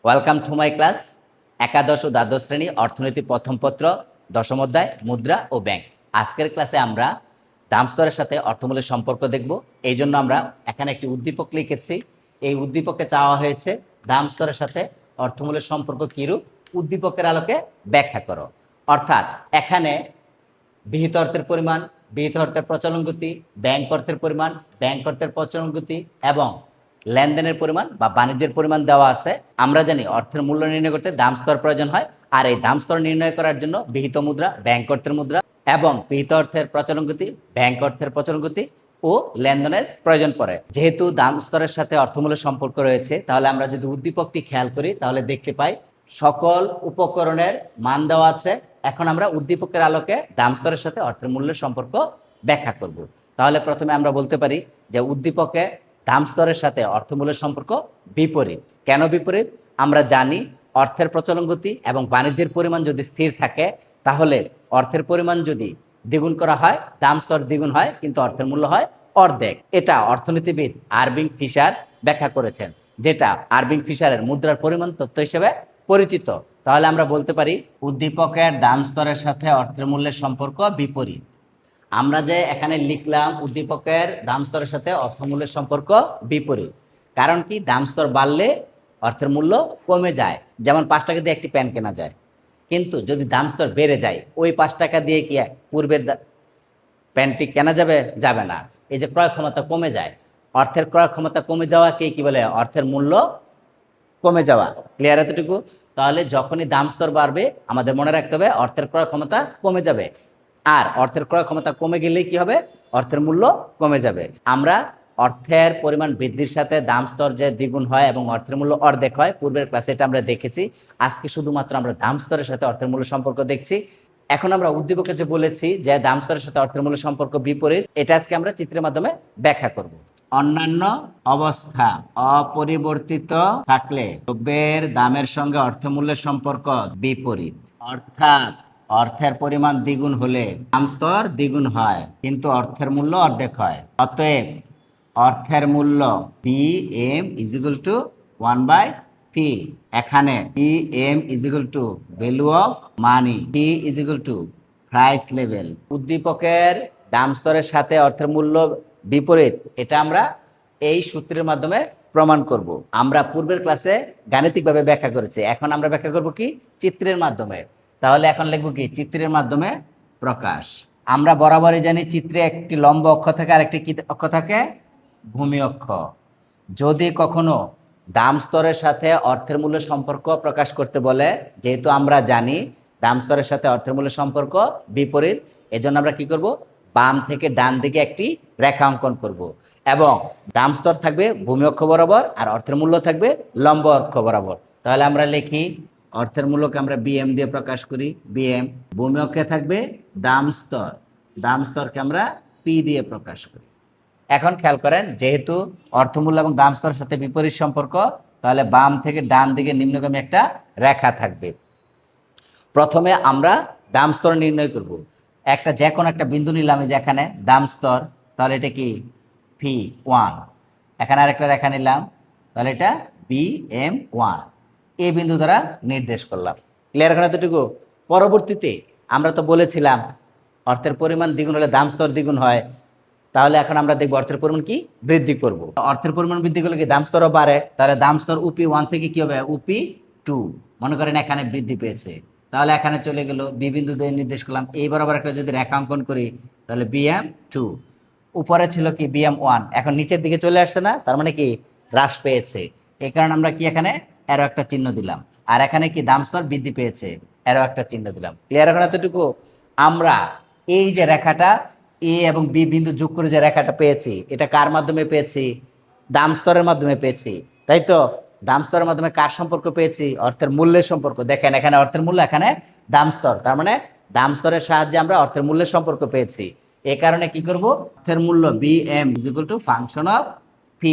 Welcome to my class. একাদশ ও দ্বাদশ শ্রেণী অর্থনীতি প্রথম পত্র দশম অধ্যায় মুদ্রা ও ব্যাংক। আজকের ক্লাসে আমরা দাম স্তরের সাথে অর্থমূল্যের সম্পর্ক দেখব। এই জন্য আমরা এখানে একটি উদ্দীপক লিখেছি। এই উদ্দীপকে চাওয়া হয়েছে দাম স্তরের সাথে অর্থমূল্যের সম্পর্ক কিরূপ, উদ্দীপকের আলোকে ব্যাখ্যা করো। অর্থাৎ এখানে বিহিত অর্থের পরিমাণ, বিহিত অর্থের প্রচলন গতি, ব্যাংক অর্থের পরিমাণ, ব্যাংক অর্থের প্রচলন গতি এবং লেনদেনের পরিমাণ বা বাণিজ্যের পরিমাণ দেওয়া আছে। আমরা জানি অর্থের মূল্য নির্ণয় করতে দাম স্তর প্রয়োজন হয়, আর এই দাম স্তর নির্ণয় করার জন্য বিহিত মুদ্রা, ব্যাংক অর্থের মুদ্রা এবং বিহিত অর্থের প্রচলন গতি, ব্যাংক অর্থের প্রচলন গতি ও লেনদেনের প্রয়োজন পড়ে। যেহেতু দাম স্তরের সাথে অর্থমূল্যের সম্পর্ক রয়েছে, তাহলে আমরা যদি উদ্দীপকটি খেয়াল করি তাহলে দেখতে পাই সকল উপকরণের মান দেওয়া আছে। এখন আমরা উদ্দীপকের আলোকে দাম স্তরের সাথে অর্থের মূল্যের সম্পর্ক ব্যাখ্যা করব। তাহলে প্রথমে আমরা বলতে পারি যে উদ্দীপকে দাম স্তরের সাথে অর্থমূল্যের সম্পর্ক বিপরীত। কেন বিপরীত? আমরা জানি অর্থের প্রচলন গতি এবং বাণিজ্যের পরিমাণ যদি স্থির থাকে, তাহলে অর্থের পরিমাণ যদি দ্বিগুণ করা হয় দাম স্তর দ্বিগুণ হয়, কিন্তু অর্থের মূল্য হয় অর্ধেক। এটা অর্থনীতিবিদ আরবিং ফিশার ব্যাখ্যা করেছেন, যেটা আরবিং ফিশারের মুদ্রার পরিমাণ তত্ত্ব হিসেবে পরিচিত। তাহলে আমরা বলতে পারি উদ্দীপকের দাম স্তরের সাথে অর্থের মূল্যের সম্পর্ক বিপরীত। আমরা যে এখানে লিখলাম উদ্দীপকের দাম স্তরের সাথে অর্থমূল্যের সম্পর্ক বিপরীত, কারণ কি? দাম স্তর বাড়লে অর্থের মূল্য কমে যায়। যেমন 5 টাকা দিয়ে একটি প্যান কেনা যায়, কিন্তু যদি দাম স্তর বেড়ে যায় ওই 5 টাকা দিয়ে কি পূর্বের প্যান্টটি কেনা যাবে? যাবে না। এই যে ক্রয় ক্ষমতা কমে যায়, অর্থের ক্রয় ক্ষমতা কমে যাওয়াকে কি বলে? অর্থের মূল্য কমে যাওয়া। ক্লিয়ার এতটুকু? তাহলে যখনই দাম স্তর বাড়বে আমাদের মনে রাখতে হবে অর্থের ক্রয় ক্ষমতা কমে যাবে, আর অর্থের ক্রয় ক্ষমতা কমে গেলেই কি হবে? অর্থের মূল্য কমে যাবে। আমরা অর্থের পরিমাণ বৃদ্ধির সাথে দাম স্তর যে দ্বিগুণ হয় এবং অর্থের মূল্য অর্ধেক হয়, পূর্বের ক্লাসে এটা আমরা দেখেছি। আজকে শুধুমাত্র আমরা দাম স্তরের সাথে অর্থের মূল্য সম্পর্ক দেখছি। এখন আমরা উদ্দীপকে যে বলেছি যে দাম স্তরের সাথে অর্থের মূল্য সম্পর্ক বিপরীত, এটা আজকে আমরা চিত্রের মাধ্যমে ব্যাখ্যা করব। অন্যান্য অবস্থা অপরিবর্তিত থাকলে দ্রব্যের দামের সঙ্গে অর্থমূল্যের সম্পর্ক বিপরীত। অর্থাৎ অর্থের পরিমাণ দ্বিগুণ হলে দাম স্তর দ্বিগুণ হয়, কিন্তু অর্থের মূল্য অর্ধেক হয়। অতএব অর্থের মূল্য PM = 1/P। এখানে PM = value of money, P = price level. উদ্দীপকের দাম স্তরের সাথে অর্থের মূল্য বিপরীত, এটা আমরা এই সূত্রের মাধ্যমে প্রমাণ করব। আমরা পূর্বের ক্লাসে গাণিতিকভাবে ব্যাখ্যা করেছি, এখন আমরা ব্যাখ্যা করব কি? চিত্রের মাধ্যমে। তাহলে এখন লিখব কি? চিত্রের মাধ্যমে প্রকাশ। আমরা বরাবরই জানি চিত্রে একটি লম্ব অক্ষ থাকে আর একটি কি অক্ষ থাকে? ভূমি অক্ষ। যদি কখনো দাম স্তরের সাথে অর্থের মূল্য সম্পর্ক প্রকাশ করতে বলে, যেহেতু আমরা জানি দাম স্তরের সাথে অর্থের মূল্য সম্পর্ক বিপরীত, এজন্য আমরা কি করব? বাম থেকে ডান দিকে একটি রেখা অঙ্কন করব এবং দাম স্তর থাকবে ভূমি অক্ষ বরাবর আর অর্থের মূল্য থাকবে লম্ব অক্ষ বরাবর। তাহলে আমরা লিখি অর্থের মূল্যকে আমরা BM দিয়ে প্রকাশ করি, BM। ভূমি অক্ষে থাকবে দাম স্তর, দাম স্তরকে আমরা P দিয়ে প্রকাশ করি। এখন খেয়াল করেন, যেহেতু অর্থমূল্য এবং দাম স্তরের সাথে বিপরীত সম্পর্ক, তাহলে বাম থেকে ডান দিকে নিম্নগামী একটা রেখা থাকবে। প্রথমে আমরা দাম স্তর নির্ণয় করব। যে কোনো একটা বিন্দু নিলাম, এই যে এখানে দাম স্তর, তাহলে এটা কি? P1। এখানে আরেকটা রেখা নিলাম, তাহলে এটা BM1। এই বিন্দু দ্বারা নির্দেশ করলাম। ক্লিয়ার? এখন এতটুকু। পরবর্তীতে আমরা তো বলেছিলাম অর্থের পরিমাণ দ্বিগুণ হলে দাম স্তর দ্বিগুণ হয়। তাহলে এখন আমরা দেখব অর্থের পরিমাণ কি বৃদ্ধি করব। অর্থের পরিমাণ বৃদ্ধি করলে কি দাম স্তরও বাড়ে, তাহলে দাম স্তর UP1 থেকে কি হবে? UP2। মনে করেন এখানে বৃদ্ধি পেয়েছে, তাহলে এখানে চলে গেল, বি বিন্দু দিয়ে নির্দেশ করলাম। এই বরাবর একটা যদি রেখা অঙ্কন করি, তাহলে BM2। উপরে ছিল কি? BM1। এখন নিচের দিকে চলে আসছে না, তার মানে কি হ্রাস পেয়েছে। এই কারণে আমরা কি এখানে এরো একটা চিহ্ন দিলাম, আর এখানে কি দাম স্তর বৃদ্ধি পেয়েছে, এরো একটা চিহ্ন দিলাম। ক্লিয়ার? এখন এতটুকু। আমরা এই যে রেখাটা A এবং B বিন্দু যোগ করে যে রেখাটা পেয়েছি, এটা কার মাধ্যমে পেয়েছি? দাম স্তরের মাধ্যমে পেয়েছি, তাই তো? দাম স্তরের মাধ্যমে কার সম্পর্ক পেয়েছি? অর্থের মূল্যের সম্পর্ক। দেখেন এখানে অর্থের মূল্য, এখানে দাম স্তর, তার মানে দাম স্তরের সাহায্যে আমরা অর্থের মূল্যের সম্পর্ক পেয়েছি। এই কারণে কি করব? অর্থের মূল্য BM = ফাংশন অফ P,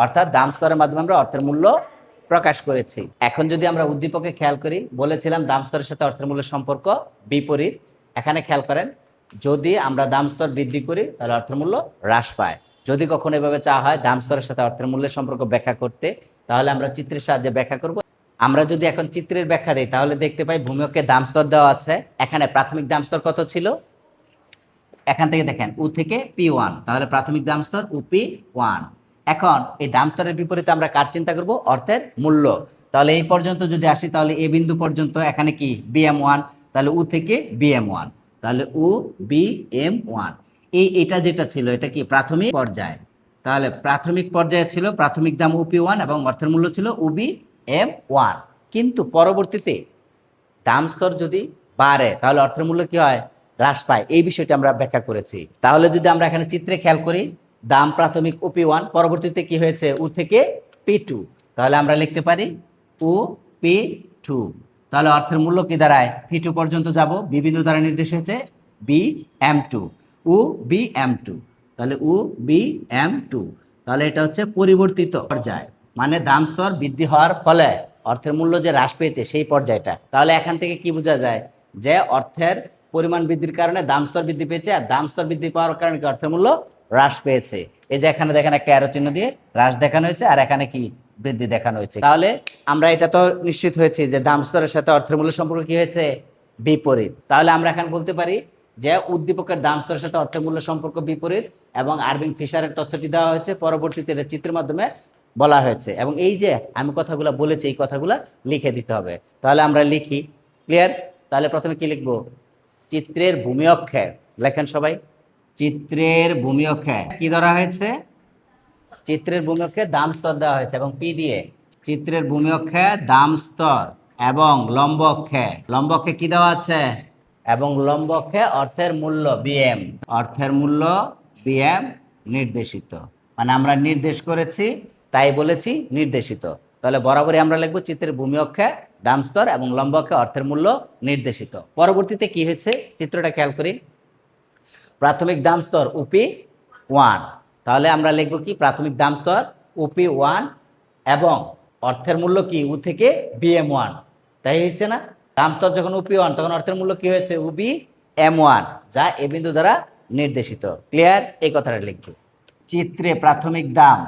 অর্থাৎ দাম স্তরের মাধ্যমে আমরা অর্থের মূল্য প্রকাশ করেছি। এখন যদি আমরা উদ্দীপকে খেয়াল করি, বলেছিলাম দাম স্তরের সাথে অর্থের মূল্যের সম্পর্ক বিপরীত। এখানে খেয়াল করেন, যদি আমরা দাম স্তর বৃদ্ধি করি তাহলে অর্থের মূল্য হ্রাস পায়। যদি কখনো এভাবে চাওয়া হয় দাম স্তরের সাথে অর্থের মূল্যের সম্পর্ক ব্যাখ্যা করতে, তাহলে আমরা চিত্রের সাহায্যে ব্যাখ্যা করব। আমরা যদি এখন চিত্রের ব্যাখ্যা দিই তাহলে দেখতে পাই ভূমিয়কের দাম স্তর দেওয়া আছে। এখানে প্রাথমিক দাম স্তর কত ছিল, এখান থেকে দেখেন উ থেকে P1, তাহলে প্রাথমিক দাম স্তর UP1। এখন এই দাম স্তরের বিপরীতে আমরা কার চিন্তা করব, অর্থের মূল্য। তাহলে এই পর্যন্ত যদি আসি তাহলে এ বিন্দু পর্যন্ত এখানে কি BM1, তাহলে উ থেকে BM1, তাহলে UBM1। এটা যেটা ছিল এটা কি প্রাথমিক পর্যায়, তাহলে প্রাথমিক পর্যায়ে ছিল প্রাথমিক দাম UP1 এবং অর্থের মূল্য ছিল UBM1। কিন্তু পরবর্তীতে দাম স্তর যদি বাড়ে তাহলে অর্থের মূল্য কি হয়, হ্রাস পায়। এই বিষয়টি আমরা ব্যাখ্যা করেছি। তাহলে যদি আমরা এখানে চিত্রে খেয়াল করি, দাম প্রাথমিক UP1, পরবর্তীতে কি হয়েছে উ থেকে P2, তাহলে আমরা লিখতে পারি UP2। তাহলে অর্থের মূল্য কি দাঁড়ায়, P2 পর্যন্ত যাব, বি বিন্দু দ্বারা নির্দেশ হয়েছে BM2, UBM2, তাহলে UBM2। তাহলে এটা হচ্ছে পরিবর্তিত পর্যায়, মানে দাম স্তর বৃদ্ধি হওয়ার ফলে অর্থের মূল্য যে হ্রাস পেয়েছে সেই পর্যায়টা। তাহলে এখান থেকে কি বোঝা যায় যে অর্থের পরিমাণ বৃদ্ধির কারণে দাম স্তর বৃদ্ধি পেয়েছে, আর দাম স্তর বৃদ্ধি পাওয়ার কারণে কি অর্থের মূল্য হ্রাস পেয়েছে। এই যে এখানে দেখেন একটা অ্যারো চিহ্ন দিয়ে হ্রাস দেখানো হয়েছে, আর এখানে কি বৃদ্ধি দেখানো হয়েছে। তাহলে আমরা এটা তো নিশ্চিত হয়েছি যে দাম স্তরের সাথে অর্থের মূল্য সম্পর্ক কি হয়েছে, বিপরীত। তাহলে আমরা এখন বলতে পারি যে উদ্দীপকের দাম স্তরের সাথে অর্থের মূল্য সম্পর্ক বিপরীত, এবং আরবিং ফিশারের তথ্যটি দেওয়া হয়েছে, পরবর্তীতে এটা চিত্রের মাধ্যমে বলা হয়েছে। এবং এই যে আমি কথাগুলো বলেছি এই কথাগুলো লিখে দিতে হবে। তাহলে আমরা লিখি, ক্লিয়ার? তাহলে প্রথমে কি লিখবো, চিত্রের ভূমি অক্ষে, লেখেন সবাই, চিত্রের ভূমি অক্ষে কি ধরা হয়েছে, চিত্রের ভূমি অক্ষে দাম স্তর দেওয়া হয়েছে এবং পি দিয়ে, চিত্রের ভূমি অক্ষে দাম স্তর এবং লম্ব অক্ষে কি দেওয়া আছে, এবং লম্ব অক্ষে অর্থের মূল্য BM, অর্থের মূল্য BM নির্দেশিত, মানে আমরা নির্দেশ করেছি তাই বলেছি নির্দেশিত। তাহলে বরাবরই আমরা লিখবো চিত্রের ভূমি অক্ষে দাম স্তর এবং লম্ব অক্ষে অর্থের মূল্য নির্দেশিত। পরবর্তীতে কি হয়েছে চিত্রটা খেয়াল করি, প্রাথমিক দাম স্তর UP1, তাহলে আমরা লিখবো কি প্রাথমিক দাম স্তর UP1 এবং অর্থের মূল্য কি উ থেকে BM1, তাই হয়েছে না? দাম স্তর যখন UP1 তখন অর্থের মূল্য কি হয়েছে UBM1, যা এ বিন্দু দ্বারা নির্দেশিত। ক্লিয়ার? এই কথাটা লিখবো, চিত্রে প্রাথমিক দাম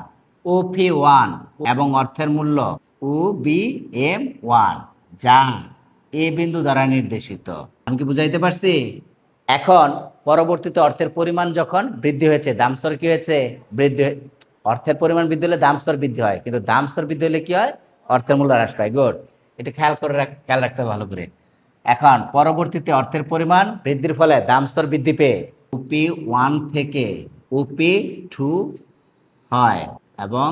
UP1 এবং অর্থের মূল্য UBM1, যা এ বিন্দু দ্বারা নির্দেশিত। আমি কি বুঝাইতে পারছি? এখন পরবর্তীতে অর্থের পরিমাণ যখন বৃদ্ধি হয়েছে, দাম স্তর কি হয়েছে, বৃদ্ধি। অর্থের পরিমাণ বৃদ্ধি হলে দাম স্তর বৃদ্ধি হয়, কিন্তু দাম স্তর বৃদ্ধি হলে কি হয়, অর্থের মূল্য হ্রাস পায়। গুড, এটা খেয়াল রাখতে হবে ভালো করে। এখন পরবর্তীতে অর্থের পরিমাণ বৃদ্ধির ফলে দাম স্তর বৃদ্ধি পেয়ে UP1 থেকে UP2 হয় এবং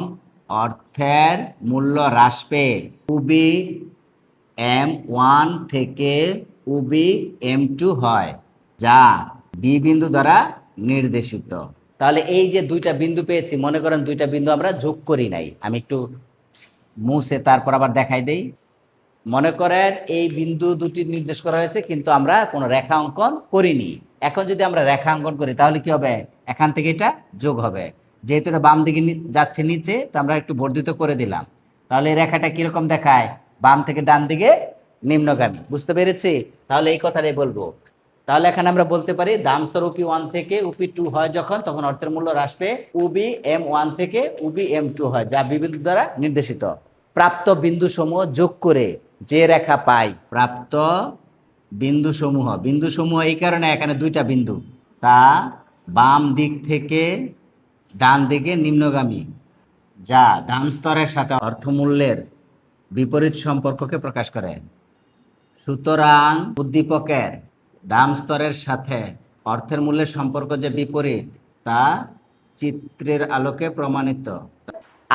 অর্থের মূল্য হ্রাস পেয়ে UBM1 থেকে UBM2 হয়, যা বি বিন্দু দ্বারা নির্দেশিত। তাহলে এই যে দুইটা বিন্দু পেয়েছি, মনে করেন দুইটা বিন্দু আমরা যোগ করি নাই, আমি একটু মুছে তারপর আবার দেখাই দেই। মনে করেন এই বিন্দু দুটি নির্দেশ করা হয়েছে কিন্তু আমরা কোনো রেখা অঙ্কন করিনি। এখন যদি আমরা রেখা অঙ্কন করি তাহলে কি হবে, এখান থেকে এটা যোগ হবে, যেহেতু এটা বাম দিকে যাচ্ছে নিচে, তো আমরা একটু বর্ধিত করে দিলাম। তাহলে এই রেখাটা কিরকম দেখায়, বাম থেকে ডান দিকে নিম্নগামী। বুঝতে পেরেছি? তাহলে এই কথাটাই বলবো। তাহলে এখানে আমরা বলতে পারি দাম স্তর UP1 থেকে UP2 হয় যখন, তখন অর্থের মূল্য হ্রাস পেয়ে UBM1 থেকে UBM2 হয়, যা বিন্দু দ্বারা নির্দেশিত। প্রাপ্ত বিন্দুসমূহ যোগ করে যে রেখা পাই, প্রাপ্ত বিন্দুসমূহ এই কারণে এখানে দুইটা বিন্দু, তা বাম দিক থেকে ডান দিকে নিম্নগামী, যা দাম স্তরের সাথে অর্থমূল্যের বিপরীত সম্পর্ককে প্রকাশ করে। সুতরাং উদ্দীপকের দাম স্তরের সাথে অর্থের মূল্যের সম্পর্ক যে বিপরীত, তা চিত্রের আলোকে প্রমাণিত।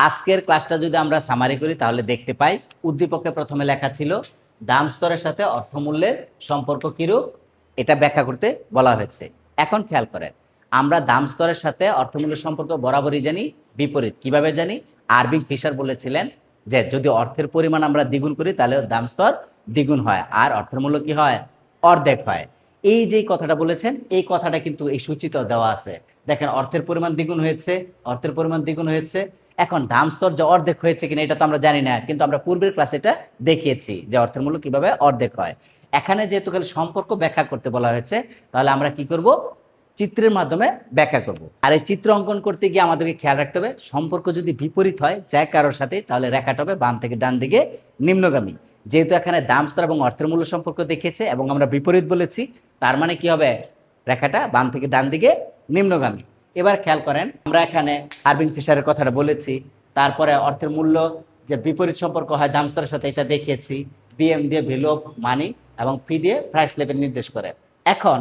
আজকের ক্লাসটা যদি আমরা সামারি করি তাহলে দেখতে পাই উদ্দীপকে প্রথমে লেখা ছিল দাম স্তরের সাথে অর্থমূল্যের সম্পর্ক কিরূপ, এটা ব্যাখ্যা করতে বলা হয়েছে। এখন খেয়াল করেন, আমরা দাম স্তরের সাথে অর্থমূল্যের সম্পর্ক বরাবরই জানি বিপরীত। কিভাবে জানি? আরবিং ফিশার বলেছিলেন যে যদি অর্থের পরিমাণ আমরা দ্বিগুণ করি তাহলে দাম স্তর দ্বিগুণ হয়, আর অর্থের মূল্য কি হয়, অর্ধেক হয়। এই যে কথাটা বলেছেন, এই কথাটা কিন্তু এই সূচিত দেওয়া আছে। দেখেন অর্থের পরিমাণ দ্বিগুণ হয়েছে, অর্থের পরিমাণ দ্বিগুণ হয়েছে। এখন দাম স্তর যে অর্ধেক হয়েছে কিনা এটা তো আমরা জানি না, কিন্তু আমরা পূর্বের ক্লাসে এটা দেখিয়েছি যে অর্থের মূল্য কিভাবে অর্ধেক হয়। এখানে যেহেতু সম্পর্ক ব্যাখ্যা করতে বলা হয়েছে, তাহলে আমরা কি করব, চিত্রের মাধ্যমে ব্যাখ্যা করব। আর এই চিত্র অঙ্কন করতে গিয়ে আমাদেরকে খেয়াল রাখতে হবে সম্পর্ক যদি বিপরীত হয় যে কারোর সাথে, তাহলে রেখাটা হবে বাম থেকে ডান দিকে নিম্নগামী। যেহেতু এখানে দাম স্তর এবং অর্থের মূল্য সম্পর্ক দেখেছে এবং আমরা বিপরীত বলেছি, তার মানে কি হবে, রেখাটা বাম থেকে ডান দিকে নিম্নগামী। এবার খেয়াল করেন, আমরা এখানে আরবিং ফিশারের কথাটা বলেছি, তারপরে অর্থের মূল্য যে বিপরীত সম্পর্ক হয় দাম স্তরের সাথে এটা দেখিয়েছি, বিএম দিয়ে ভ্যালু অফ মানি এবং পি দিয়ে প্রাইস লেভেল নির্দেশ করে। এখন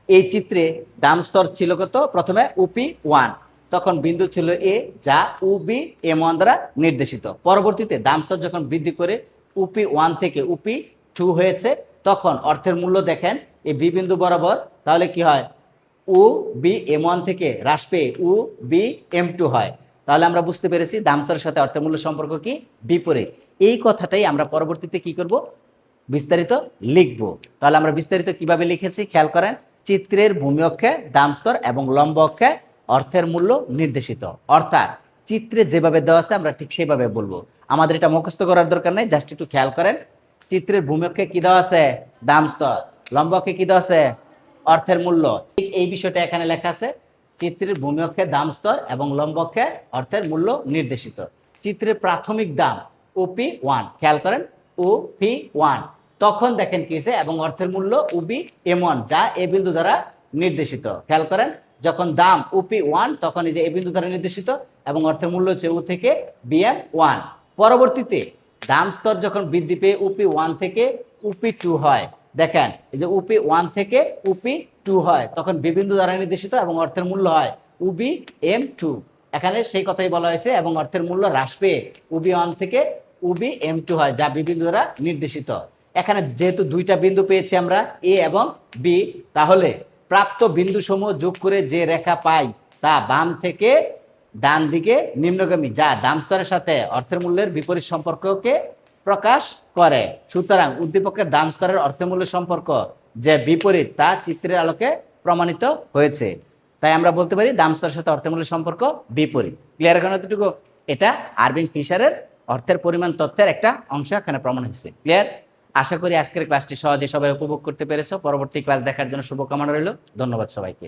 এই চিত্রে দাম স্তর ছিল কত, প্রথমে উপি 1, তখন বিন্দু ছিল এ যা উবি M1 দ্বারা নির্দেশিত। পরবর্তীতে দাম স্তর যখন বৃদ্ধি করে উপি 1 থেকে উপি 2 হয়েছে, তখন অর্থের মূল্য দেখেন এই বি বিন্দু বরাবর, তাহলে কি হয়, উ বি M1 থেকে হ্রাস পেয়ে উ বি M2 হয়। তাহলে আমরা বুঝতে পেরেছি দাম স্তরের সাথে অর্থের মূল্য সম্পর্ক কি বিপরীত। এই কথাটাই আমরা পরবর্তীতে কি করব, বিস্তারিত লিখব। তাহলে আমরা বিস্তারিত কিভাবে লিখেছি খেয়াল করেন, চিত্রের ভূমি অক্ষে দাম স্তর এবং লম্ব অক্ষে অর্থের মূল্য নির্দেশিত। অর্থাৎ চিত্রে যেভাবে দেওয়া আছে আমরা ঠিক সেভাবে বলবো, আমাদের এটা মুখস্থ করার দরকার নেই, জাস্ট একটু খেয়াল করেন। চিত্রের ভূমি অক্ষে কি দেওয়া আছে, দাম স্তর, লম্ব অক্ষে কি দেওয়া আছে, অর্থের মূল্য। ঠিক এই বিষয়টা এখানে লেখা আছে, চিত্রের ভূমি অক্ষে দাম স্তর এবং লম্ব অক্ষে অর্থের মূল্য নির্দেশিত। চিত্রের প্রাথমিক দাম ওপি 1, খেয়াল করেন ওপি 1, তখন দেখেন কি হয়েছে, এবং অর্থের মূল্য উবি M1 যা এ বিন্দু দ্বারা নির্দেশিত। খেয়াল করেন, যখন দাম উপি 1 তখন এই যে এ বিন্দু দ্বারা নির্দেশিত এবং অর্থের মূল্য হচ্ছে উ থেকে বিএম 1। পরবর্তীতে দাম স্তর যখন বৃদ্ধি পেয়ে উপি 1 থেকে উপি 2 হয়, দেখেন এই যে উপি 1 থেকে উপি 2 হয়, তখন বি বিন্দু দ্বারা নির্দেশিত এবং অর্থের মূল্য হয় উবি M2। এখানে সেই কথাই বলা হয়েছে, এবং অর্থের মূল্য হ্রাস পেয়ে উবি 1 থেকে উবি M2 হয় যা বি বিন্দু দ্বারা নির্দেশিত। এখানে যেহেতু দুইটা বিন্দু পেয়েছি আমরা এ এবং বি, তাহলে প্রাপ্ত বিন্দু সমূহ যোগ করে যে রেখা পাই তা বাম থেকে ডান দিকে নিম্নগামী, যা দাম স্তরের সাথে অর্থের মূল্যের বিপরীত সম্পর্ককে প্রকাশ করে। সুতরাং উদ্দীপকের দাম স্তরের অর্থের মূল্যের সম্পর্ক যে বিপরীত তা চিত্রের আলোকে প্রমাণিত হয়েছে। তাই আমরা বলতে পারি দাম স্তরের সাথে অর্থের মূল্যের সম্পর্ক বিপরীত। ক্লিয়ার এখন এতটুকু? এটা আরবিং ফিশারের অর্থের পরিমাণ তথ্যের একটা অংশ এখানে প্রমাণ হয়েছে। ক্লিয়ার? আশা করি আজকের ক্লাসটি সহজে সবাই উপভোগ করতে পেরেছো। পরবর্তী ক্লাস দেখার জন্য শুভকামনা রইল। ধন্যবাদ সবাইকে।